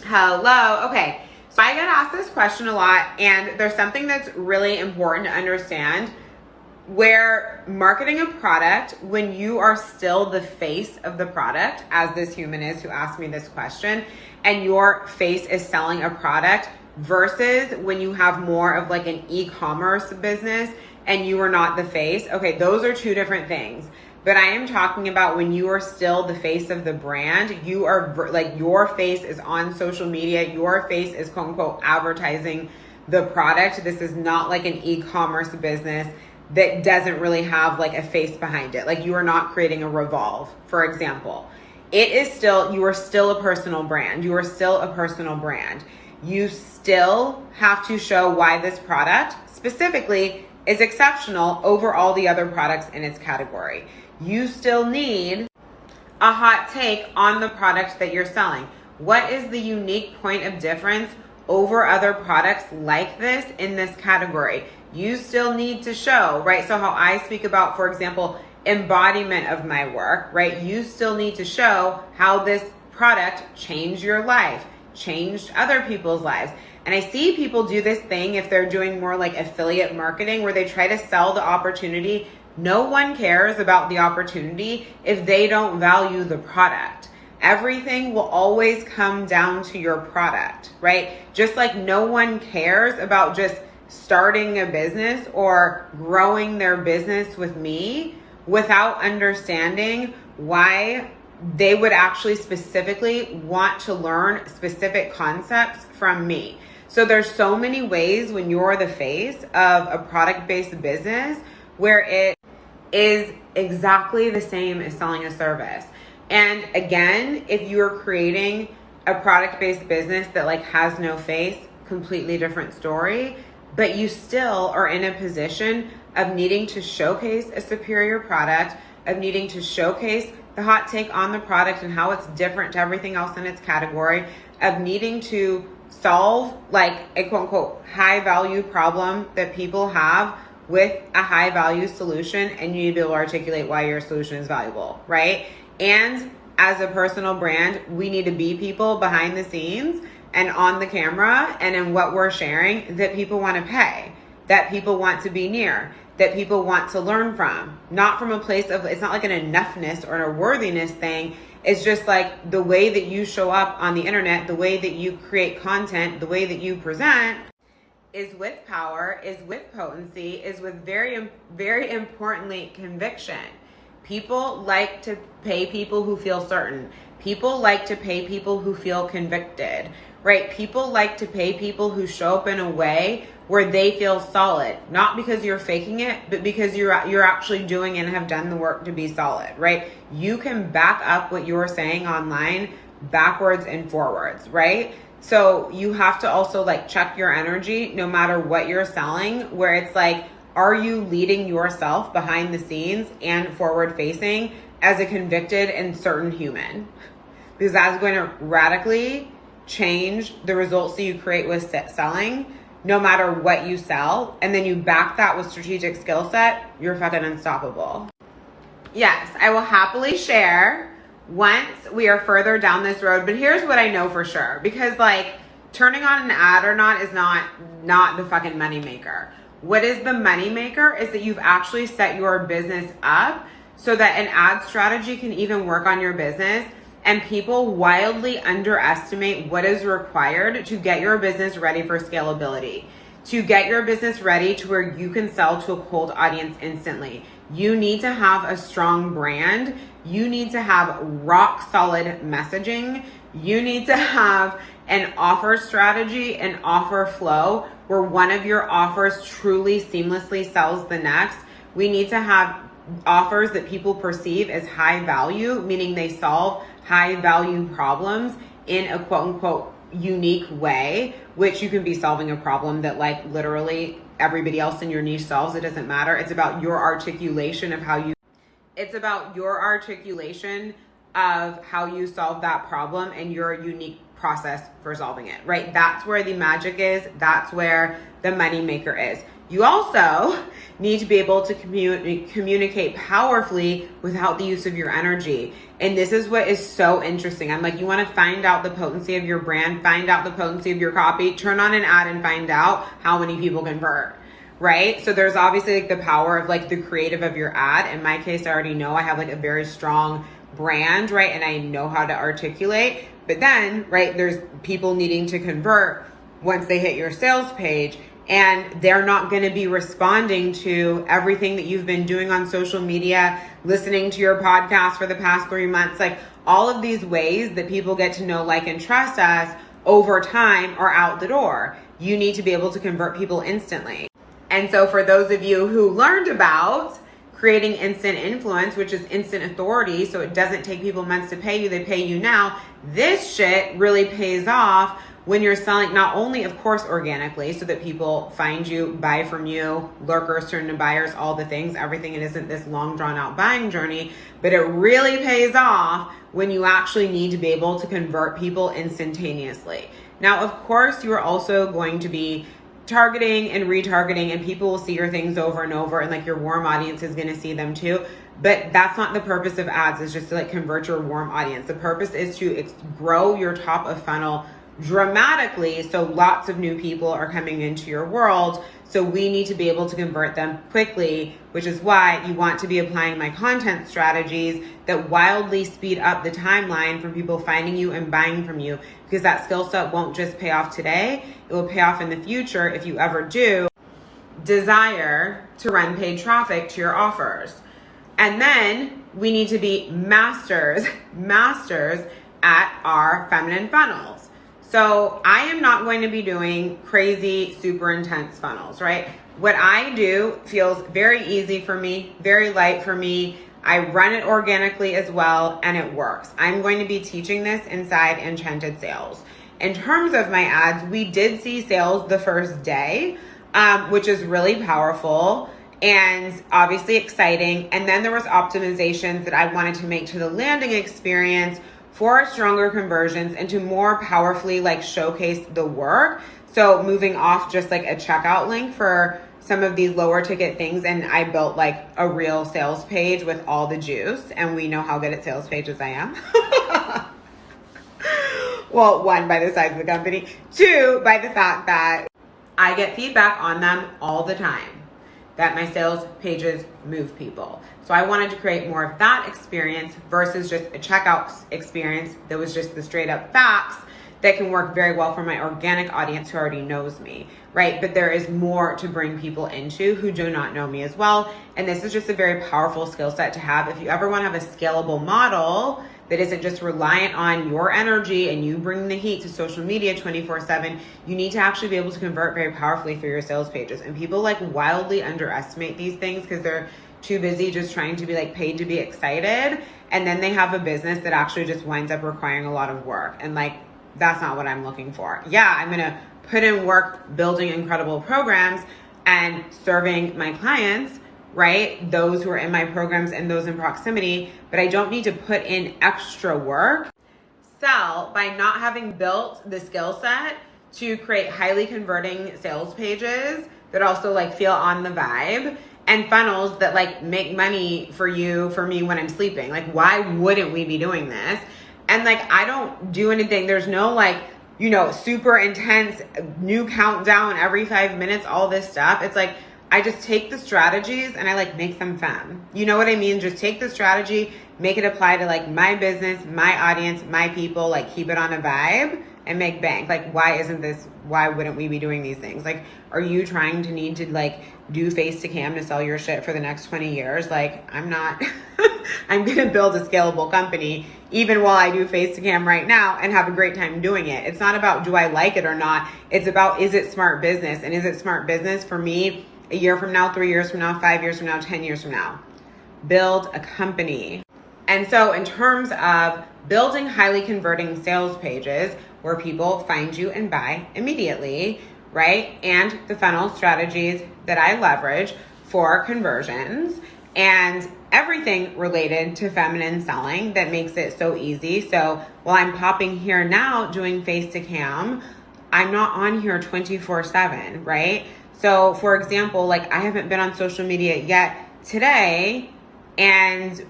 Hello. Okay. So I get asked this question a lot, and there's something that's really important to understand where marketing a product, when you are still the face of the product, as this human is who asked me this question, and your face is selling a product versus when you have more of like an e-commerce business and you are not the face. Okay, those are two different things. But I am talking about when you are still the face of the brand, you are like your face is on social media, your face is quote unquote advertising the product. This is not like an e-commerce business that doesn't really have like a face behind it. Like you are not creating a Revolve, for example. It is still, you are still a personal brand. You are still a personal brand. You still have to show why this product specifically is exceptional over all the other products in its category. You still need a hot take on the product that you're selling. What is the unique point of difference over other products like this in this category? You still need to show, right? So how I speak about, for example, embodiment of my work, right? You still need to show how this product changed your life, changed other people's lives. And I see people do this thing if they're doing more like affiliate marketing where they try to sell the opportunity. No one cares about the opportunity if they don't value the product. Everything will always come down to your product, right? Just like no one cares about just starting a business or growing their business with me without understanding why they would actually specifically want to learn specific concepts from me. So there's so many ways when you're the face of a product-based business where it is exactly the same as selling a service. And again, if you're creating a product-based business that like has no face, completely different story, but you still are in a position of needing to showcase a superior product, of needing to showcase the hot take on the product and how it's different to everything else in its category, of needing to solve like a quote unquote high value problem that people have with a high value solution, and you need to be able to articulate why your solution is valuable, right? And as a personal brand, we need to be people behind the scenes and on the camera and in what we're sharing that people want to pay, that people want to be near, that people want to learn from. Not from a place of, it's not like an enoughness or a worthiness thing. It's just like the way that you show up on the internet, the way that you create content, the way that you present is with power, is with potency, is with very, very importantly, conviction. People like to pay people who feel certain. People like to pay people who feel convicted, right? People like to pay people who show up in a way where they feel solid, not because you're faking it, but because you're actually doing and have done the work to be solid, right? You can back up what you're saying online backwards and forwards, right? So you have to also like check your energy no matter what you're selling, where it's like, are you leading yourself behind the scenes and forward facing as a convicted and certain human? Because that's going to radically change the results that you create with selling no matter what you sell. And then you back that with strategic skill set, you're fucking unstoppable. Yes, I will happily share once we are further down this road, but here's what I know for sure, because like turning on an ad or not is not the fucking money maker. What is the money maker is that you've actually set your business up so that an ad strategy can even work on your business, and people wildly underestimate what is required to get your business ready for scalability, to get your business ready to where you can sell to a cold audience instantly. You need to have a strong brand. You need to have rock solid messaging. You need to have an offer strategy, an offer flow where one of your offers truly seamlessly sells the next. We need to have offers that people perceive as high value, meaning they solve high value problems in a quote unquote unique way, which you can be solving a problem that like literally everybody else in your niche solves. It doesn't matter. It's about your articulation of how you, it's about your articulation of how you solve that problem and your unique process for solving it, right? That's where the magic is. That's where the money maker is. You also need to be able to communicate powerfully without the use of your energy. And this is what is so interesting. I'm like, you want to find out the potency of your brand, find out the potency of your copy, turn on an ad and find out how many people convert, right? So there's obviously like the power of like the creative of your ad. In my case, I already know I have like a very strong brand, right? And I know how to articulate. But then, right, there's people needing to convert once they hit your sales page. And they're not going to be responding to everything that you've been doing on social media, listening to your podcast for the past 3 months. Like all of these ways that people get to know, like, and trust us over time are out the door. You need to be able to convert people instantly. And so for those of you who learned about creating instant influence, which is instant authority, so it doesn't take people months to pay you, they pay you now. This shit really pays off when you're selling, not only, of course, organically, so that people find you, buy from you, lurkers turn to buyers, all the things, everything. It isn't this long drawn out buying journey, but it really pays off when you actually need to be able to convert people instantaneously. Now, of course, you are also going to be targeting and retargeting, and people will see your things over and over, and like your warm audience is going to see them too. But that's not the purpose of ads, is just to like convert your warm audience. The purpose is to grow your top of funnel dramatically, so lots of new people are coming into your world. So we need to be able to convert them quickly, which is why you want to be applying my content strategies that wildly speed up the timeline from people finding you and buying from you, because that skill set won't just pay off today, it will pay off in the future if you ever do desire to run paid traffic to your offers. And then we need to be masters at our feminine funnels. So I am not going to be doing crazy, super intense funnels, right? What I do feels very easy for me, very light for me. I run it organically as well, and it works. I'm going to be teaching this inside Enchanted Sales. In terms of my ads, we did see sales the first day, which is really powerful and obviously exciting. And then there was optimizations that I wanted to make to the landing experience for stronger conversions and to more powerfully like showcase the work. So moving off just like a checkout link for some of these lower ticket things, and I built like a real sales page with all the juice, and we know how good at sales pages I am. Well, one, by the size of the company. Two, by the fact that I get feedback on them all the time, that my sales pages move people. So I wanted to create more of that experience versus just a checkout experience that was just the straight up facts that can work very well for my organic audience who already knows me, right? But there is more to bring people into who do not know me as well. And this is just a very powerful skill set to have. If you ever want to have a scalable model that isn't just reliant on your energy and you bring the heat to social media 24/7, you need to actually be able to convert very powerfully through your sales pages. And people like wildly underestimate these things because they're too busy just trying to be like paid to be excited. And then they have a business that actually just winds up requiring a lot of work. And like, that's not what I'm looking for. Yeah, I'm going to put in work building incredible programs and serving my clients, right? Those who are in my programs and those in proximity, but I don't need to put in extra work. Sell by not having built the skill set to create highly converting sales pages that also like feel on the vibe, and funnels that like make money for you, for me when I'm sleeping. Like, why wouldn't we be doing this? And like, I don't do anything. There's no like, you know, super intense new countdown every 5 minutes, all this stuff. It's like, I just take the strategies and I like make them fun. You know what I mean? Just take the strategy, make it apply to like my business, my audience, my people, like keep it on a vibe and make bank. Like, why wouldn't we be doing these things? Like, are you trying to need to like do face to cam to sell your shit for the next 20 years? Like, I'm not, I'm going to build a scalable company even while I do face to cam right now and have a great time doing it. It's not about, do I like it or not? It's about, is it smart business? And is it smart business for me a year from now, 3 years from now, 5 years from now, 10 years from now? Build a company. And so in terms of building highly converting sales pages where people find you and buy immediately, right? And the funnel strategies that I leverage for conversions. And everything related to feminine selling that makes it so easy. So while I'm popping here now doing face to cam, I'm not on here 24/7, right? So for example, like I haven't been on social media yet today, and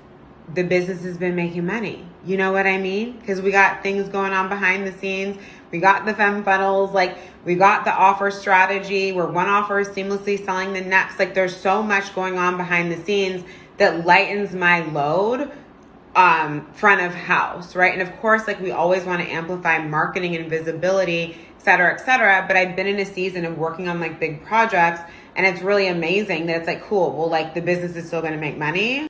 the business has been making money. You know what I mean? Because we got things going on behind the scenes. We got the femme funnels, like we got the offer strategy where one offer is seamlessly selling the next. Like there's so much going on behind the scenes that lightens my load front of house, right? And of course, like we always want to amplify marketing and visibility, et cetera, et cetera. But I've been in a season of working on like big projects, and it's really amazing that it's like, cool, well, like the business is still going to make money.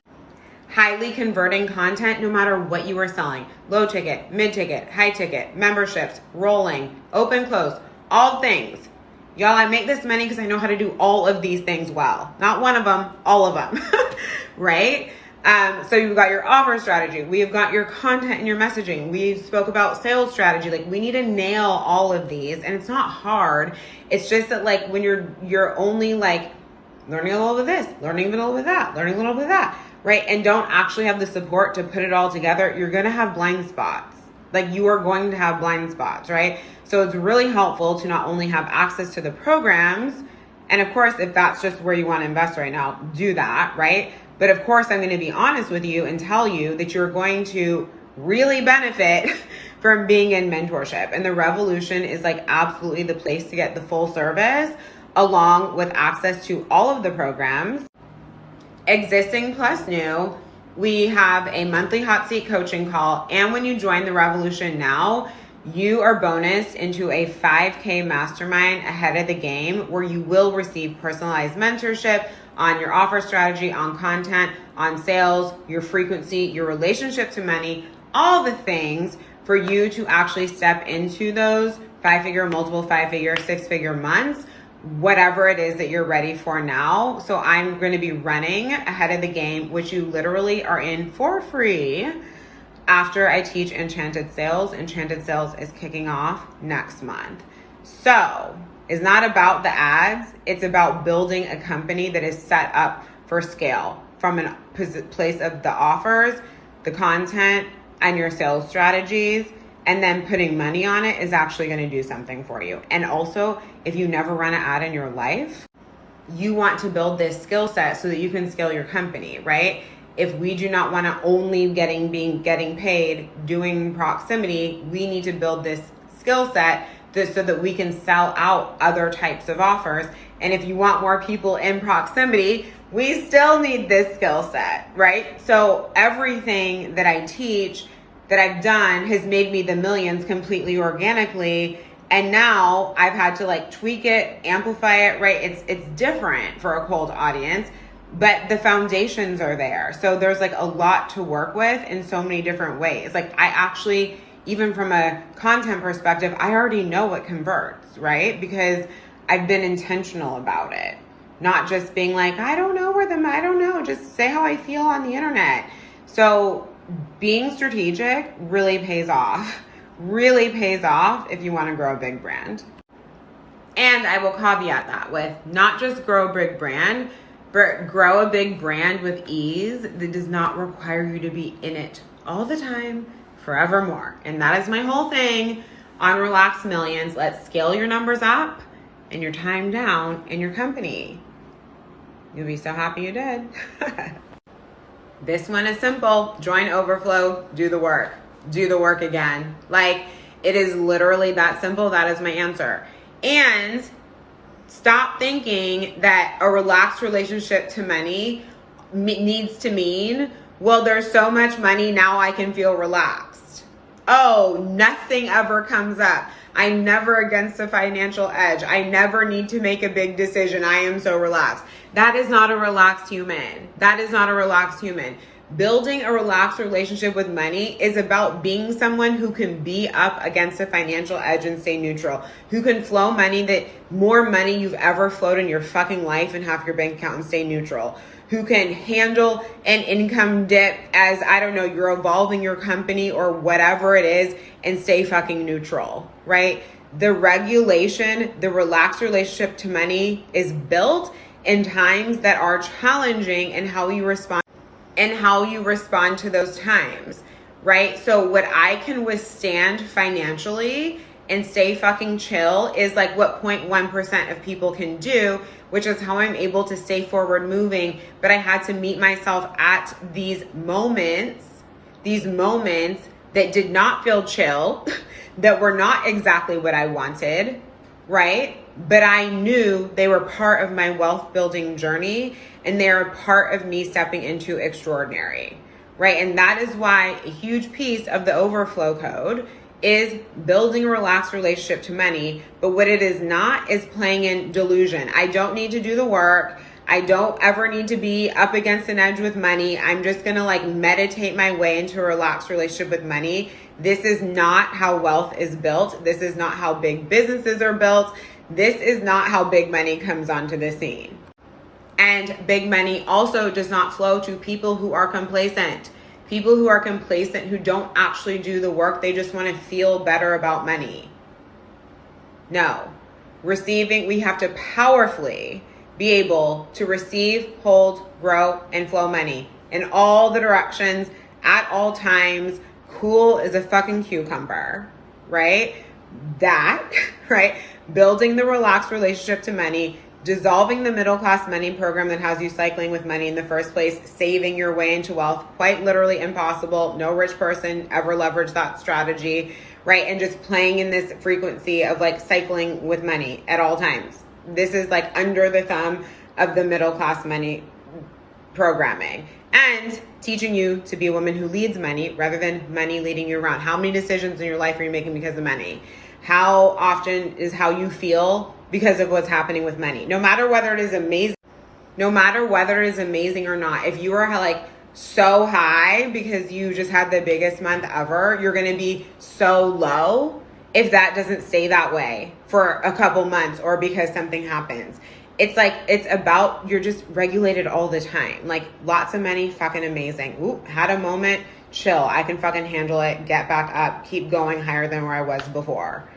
Highly converting content, no matter what you are selling. Low ticket, mid ticket, high ticket, memberships, rolling, open, close, all things. Y'all, I make this money because I know how to do all of these things well. Not one of them, all of them, right? So you've got your offer strategy. We've got your content and your messaging. We spoke about sales strategy. Like we need to nail all of these, and it's not hard. It's just that like when you're only like learning a little bit of this, learning a little bit of that, learning a little bit of that, right? And don't actually have the support to put it all together, you're going to have blind spots. Like you are going to have blind spots, right? So it's really helpful to not only have access to the programs, and of course, if that's just where you want to invest right now, do that, right? But of course, I'm going to be honest with you and tell you that you're going to really benefit from being in mentorship. And the Revolution is like absolutely the place to get the full service along with access to all of the programs. Existing plus new, we have a monthly hot seat coaching call. And when you join the Revolution now, you are bonused into a 5K mastermind ahead of the game where you will receive personalized mentorship on your offer strategy, on content, on sales, your frequency, your relationship to money, all the things for you to actually step into those 5-figure, multiple 5-figure, 6-figure months, whatever it is that you're ready for now. So I'm going to be running ahead of the game, which you literally are in for free after I teach Enchanted Sales. Enchanted Sales is kicking off next month. So it's not about the ads. It's about building a company that is set up for scale from a place of the offers, the content, and your sales strategies. And then putting money on it is actually going to do something for you. And also, if you never run an ad in your life, you want to build this skill set so that you can scale your company, right? If we do not want to only getting paid doing proximity, we need to build this skill set so that we can sell out other types of offers. And if you want more people in proximity, we still need this skill set, right? So everything that I teach that I've done has made me the millions completely organically. And now I've had to like tweak it, amplify it, right? It's different for a cold audience, but the foundations are there. So there's like a lot to work with in so many different ways. Like I actually, even from a content perspective, I already know what converts, right? Because I've been intentional about it. Not just being like, I don't know, just say how I feel on the internet. So being strategic really pays off if you want to grow a big brand. And I will caveat that with not just grow a big brand, but grow a big brand with ease that does not require you to be in it all the time, forevermore. And that is my whole thing on Relax Millions. Let's scale your numbers up and your time down in your company. You'll be so happy you did. This one is simple. Join Overflow, do the work. Do the work again. Like, it is literally that simple. That is my answer. And stop thinking that a relaxed relationship to money needs to mean, well, there's so much money, now I can feel relaxed. Oh, nothing ever comes up. I'm never against a financial edge. I never need to make a big decision. I am so relaxed. That is not a relaxed human. That is not a relaxed human. Building a relaxed relationship with money is about being someone who can be up against a financial edge and stay neutral, who can flow money, that more money you've ever flowed in your fucking life and have your bank account and stay neutral, who can handle an income dip as, I don't know, you're evolving your company or whatever it is and stay fucking neutral, right? The regulation, the relaxed relationship to money is built in times that are challenging and how you respond. and how you respond to those times, right? So what I can withstand financially and stay fucking chill is like what 0.1% of people can do, which is how I'm able to stay forward moving. But I had to meet myself at these moments that did not feel chill, that were not exactly what I wanted, right? But I knew they were part of my wealth building journey, and they're a part of me stepping into extraordinary, right? And that is why a huge piece of the overflow code is building a relaxed relationship to money. But what it is not is playing in delusion. I don't need to do the work. I don't ever need to be up against an edge with money. I'm just going to like meditate my way into a relaxed relationship with money. This is not how wealth is built. This is not how big businesses are built. This is not how big money comes onto the scene. And big money also does not flow to people who are complacent. People who are complacent, who don't actually do the work, they just want to feel better about money. No. Receiving, we have to powerfully be able to receive, hold, grow, and flow money in all the directions, at all times, cool as a fucking cucumber, right? That, right? Building the relaxed relationship to money, dissolving the middle class money program that has you cycling with money in the first place, saving your way into wealth, quite literally impossible. No rich person ever leveraged that strategy, right? And just playing in this frequency of like cycling with money at all times. This is like under the thumb of the middle class money programming, and teaching you to be a woman who leads money rather than money leading you around. How many decisions in your life are you making because of money? How often is how you feel because of what's happening with money? No matter whether it is amazing, or not, if you are like so high because you just had the biggest month ever, you're going to be so low if that doesn't stay that way for a couple months or because something happens. It's like, it's about, you're just regulated all the time. Like lots of money, fucking amazing. Ooh, had a moment, chill. I can fucking handle it. Get back up, keep going higher than where I was before.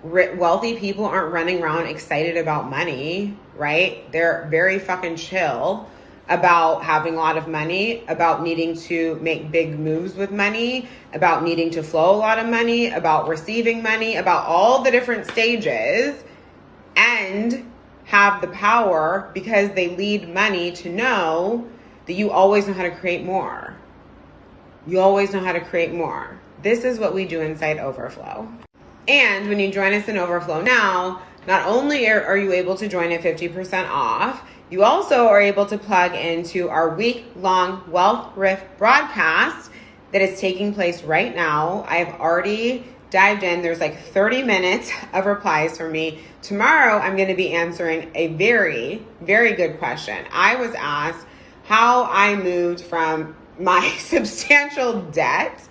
Wealthy people aren't running around excited about money, right? They're very fucking chill about having a lot of money, about needing to make big moves with money, about needing to flow a lot of money, about receiving money, about all the different stages, and have the power, because they lead money, to know that you always know how to create more. You always know how to create more. This is what we do inside Overflow. And when you join us in Overflow now, not only are you able to join at 50% off, you also are able to plug into our week-long Wealth Riff broadcast that is taking place right now. I've already dived in. There's like 30 minutes of replies from me. Tomorrow, I'm going to be answering a very, very good question. I was asked how I moved from my substantial debt,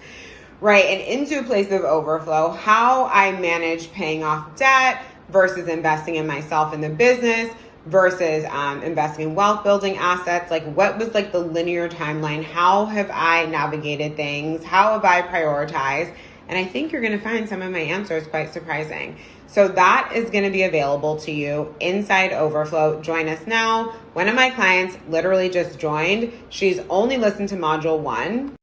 right, and into a place of overflow, how I manage paying off debt versus investing in myself in the business versus investing in wealth building assets. Like, what was like the linear timeline? How have I navigated things? How have I prioritized? And I think you're going to find some of my answers quite surprising. So that is going to be available to you inside Overflow. Join us now. One of my clients literally just joined. She's only listened to module 1.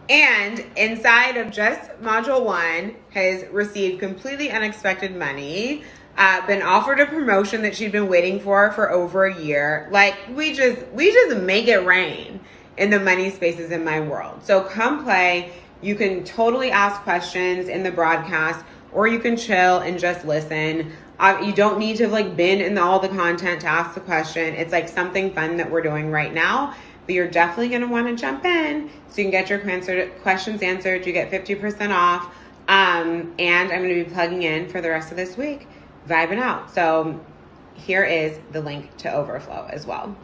And inside of just module 1 has received completely unexpected money, been offered a promotion that she'd been waiting for over a year. Like, we just make it rain in the money spaces in my world. So come play. You can totally ask questions in the broadcast, or you can chill and just listen. You don't need to have like been in all the content to ask the question. It's like something fun that we're doing right now, but you're definitely going to want to jump in so you can get your questions answered. You get 50% off. And I'm going to be plugging in for the rest of this week, vibing out. So here is the link to Overflow as well.